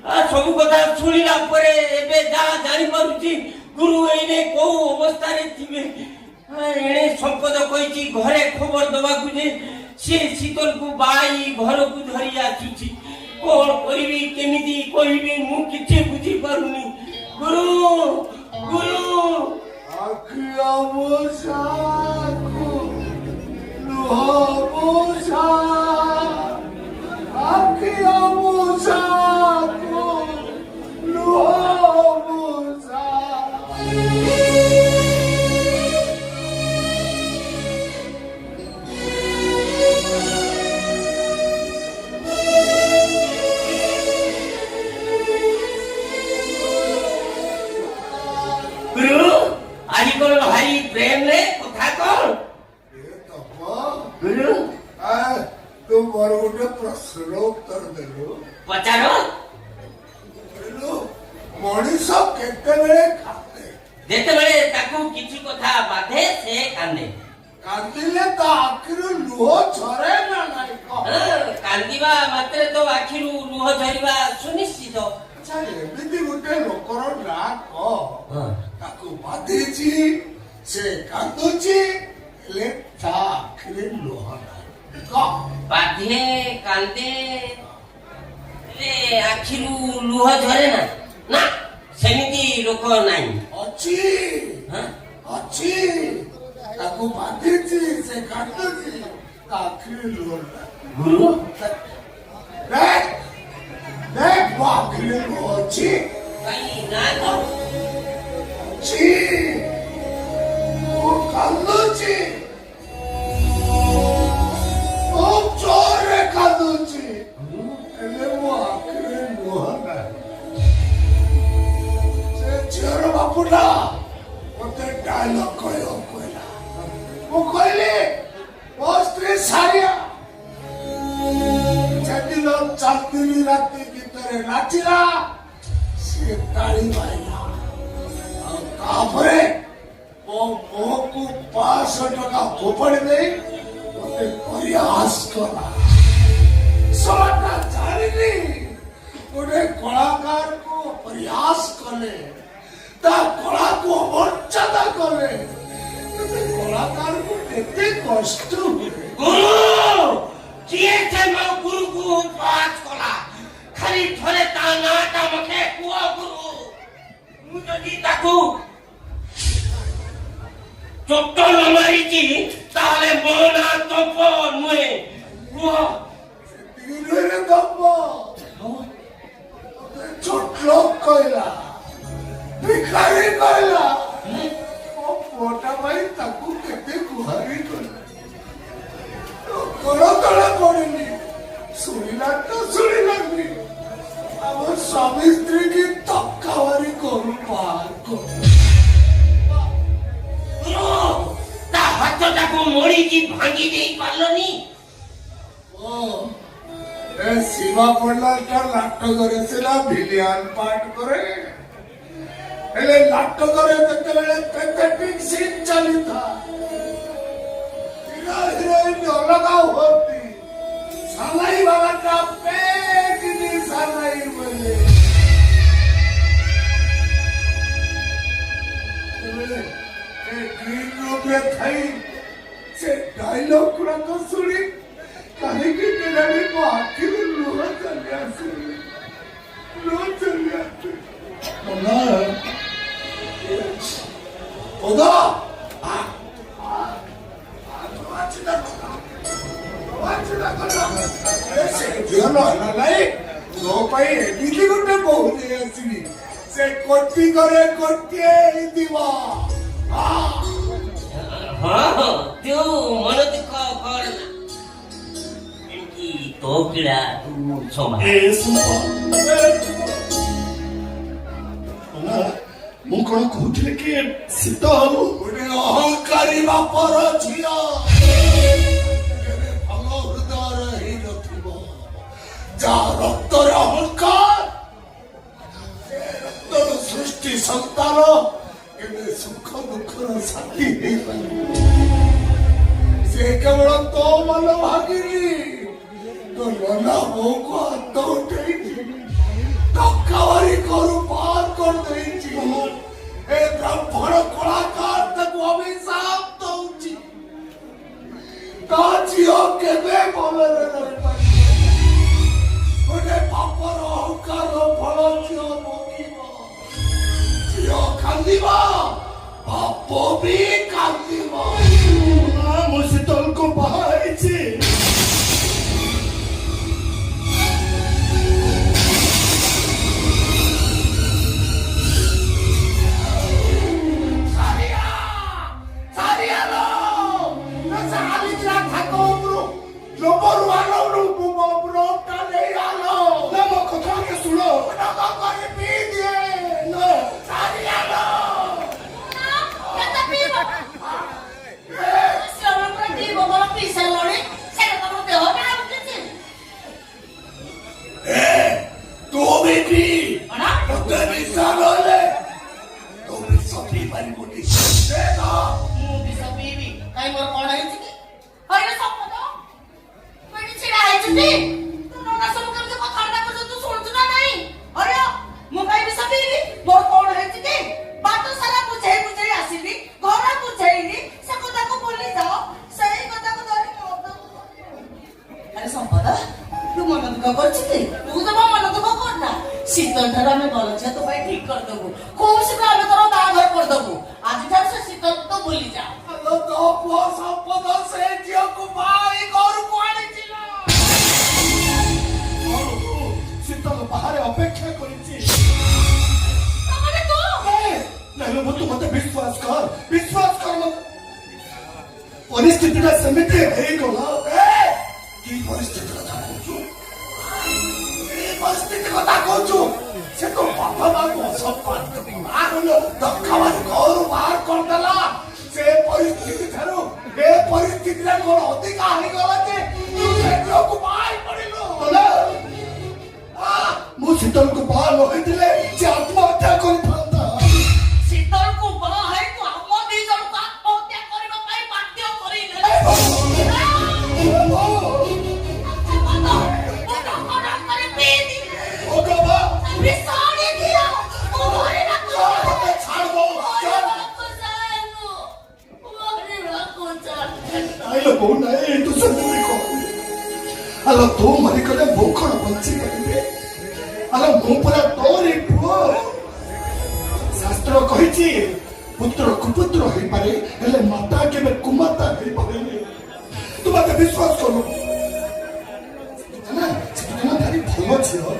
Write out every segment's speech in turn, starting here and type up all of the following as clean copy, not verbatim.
ସବୁ କଥା ଶୁଣିଲା ପରେ ଏବେ ଯାହା ଜାଣିପାରୁଛି ଗୁରୁ ଏଇନେ କୋଉ ଅବସ୍ଥାରେ ଥିବେ। ଏଣେ ସମ୍ପଦ କହିଛି ଘରେ ଖବର ଦବାକୁ ଯେ ସେ ଶୀତଲକୁ ବାଇ ଘରକୁ ଧରି ଆସୁଛି। କଣ କରିବି କେମିତି କହିବି ମୁଁ କିଛି ବୁଝିପାରୁନି। ଗୁରୁ ଗୁରୁ भाई प्रेम रे कथा कौन गुरु तू मोर गोटे प्रश्न उत्तर देलु पचारो मनीष केतेबेले कांदे जेतेबेले ताकू किछि कथा बाधे से कांदे कांदिले तो आखिरु लुह झरे ना नाही कांदिबा मात्रे तो आखिरु लुह झरिबा सुनिश्चित। अच्छा एमिति गोटे लोकर ना ताकू बाधेची से कांदुची ले ता आखिरे लुह ना बाधे कांदे ले आखिरु लुह झरे ना ना सेमिति लोक नाही अछि अछि ताकू बाधेची से कांदुची आखिरे लुह ना गुरु देख देख आखिरे लुह अछि कहीं ना तो छी ओ कांदुची ओ चोरे कांदुची एले वो आखिरे लुह ना से चोर बापुला मते डायलॉग कयो कोइला ओ कहले ओ स्त्री सारिया चदिलो चातिली राती भितरे नाचिला से ताली मारिला और तापरे ओ मोहकू 500 टका फोपड़ी दे मते प्रयास कला समाटा जानिनी गोटे कलाकार को प्रयास कले ता कला को मर्यादा कले कलाकार को केते कष्ट हुए गुरु किए थे मैं गुरु को बात कला खाली थोड़े ताना ता मके कुआ गुरु मु जदी ताकू चोट्ट न मारिची ताले मोना तप नुए कुआ तीरे दब छोट लोग कहला भिखारी कहला ओ मोटा भाई ताकू केते गुहारी कहला कोड़ा तड़ा पड़ेनी सुनिला तो सुनिलानी अब स्वामी स्त्री की तक्कावारी करू पार को ता हाथ ताकू मोड़ी की भांगी दे पारलोनी ओ ए सीमा पडला ता नाटक करे सिला भिलियन पाठ करे एले नाटक करे तेतेबेले पैथेटिक सीन चलिता हिरोइन अलगा होती सालाई बाबा का पेट नी सालाई बोले ए ग्रीन रूम में थई से डायलॉग कुरा तो सुनी काहे की केलानी को आखिर लुह चलिया से लुह चलिया ना ओदा गोटे बहु से कोटी करे कोटे दिवा हाँ त्यो मन दुख करना एमकी तो पीड़ा तू क्षमा ମୁଁ କଣ କହୁଥିଲି କି ଶୀତଲ ଗୋଟେ ଅହଙ୍କାରୀ ବାପର ଝିଅ ଭଲ ହୃଦୟର ହେଇନଥିବ ଯାହା ରକ୍ତରେ ଅହଙ୍କାର ରକ୍ତର ସୃଷ୍ଟି ସନ୍ତାନ କେବେ ସୁଖ ଦୁଃଖର ସାଥୀ ହେଇପାରିବ ସେ କେବଳ ତୋ ମନ ଭାଗିନି ତୋ ନନା ବୋଉକୁ ହାତ ଉଠେଇଛି नहीं आलो ना मो कथा के सुनो ना का करे पी दिए नो सारी आलो ना कता पीबो सिर प्रति बगल पीसा लड़ी से तो मते हो ना बुझी तू भी पी अना तो भी सालो ले तू भी सभी बारी मोटी दे ना मु भी सब पीबी काई मोर कोन है कि होय सब तो मनी छिड़ा है छती तू नोना सब कम से कथा ना कर तू सुन ना नहीं अरे मु काई भी सब पीबी मोर कोन है कि बात सारा बुझे बुझे आसीबी घर बुझेइनी से कथा को बोली जाओ सही कथा को धरि मत अरे संपदा तू मन दुख करछि तू तो मन दुख करना शीतल धर में बोल छ तो भाई ठीक कर दबो कोन से हम तोर बाघर कर दबो आज ठार से शीतल तो बोली जा हेलो तो पुआ संपदा से जियो को भाई घर को आनी छिला शीतल बाहर अपेक्षा करिछि तमने तो नहीं मत मत विश्वास कर मत परिस्थिति समिति है गला की परिस्थिति कथा कहूँ परिस्थिति कथा कहूँ से तो बापा माँ को सब धक्का मारी घर बाहर कर देला से परिस्थिति थारू ए परिस्थिति रे कोन अधिक हानि गला जे तू सेठो को बाहर पड़िलो बोला मु शीतल को बाहर होइतिले जे आत्महत्या करि थांता शीतल को बा है तो हम दी जण का हत्या करबा पई बाध्य करिले अलो तू मरी कले भूखण बंची परिबे अलो मु परा तोरी पुओ शास्त्र कहिछि पुत्र कुपुत्र होई पारे हेले माता केबे कुमाता होई पारे तू मते विश्वास करो ना भारी भलो छियो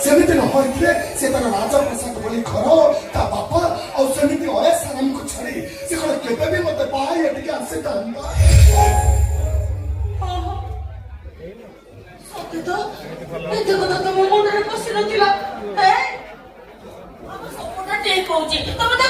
सेमिति न होइले से तार राजा प्रसाद बोली घर ता बापा और सेमिति ओए साराम को छड़ी से कोन केबे भी मते पाई एटिके आसे तांदा तो एते कथा तो मुंडरे पसिन थिला ए हम सपोटा टेक होची तमे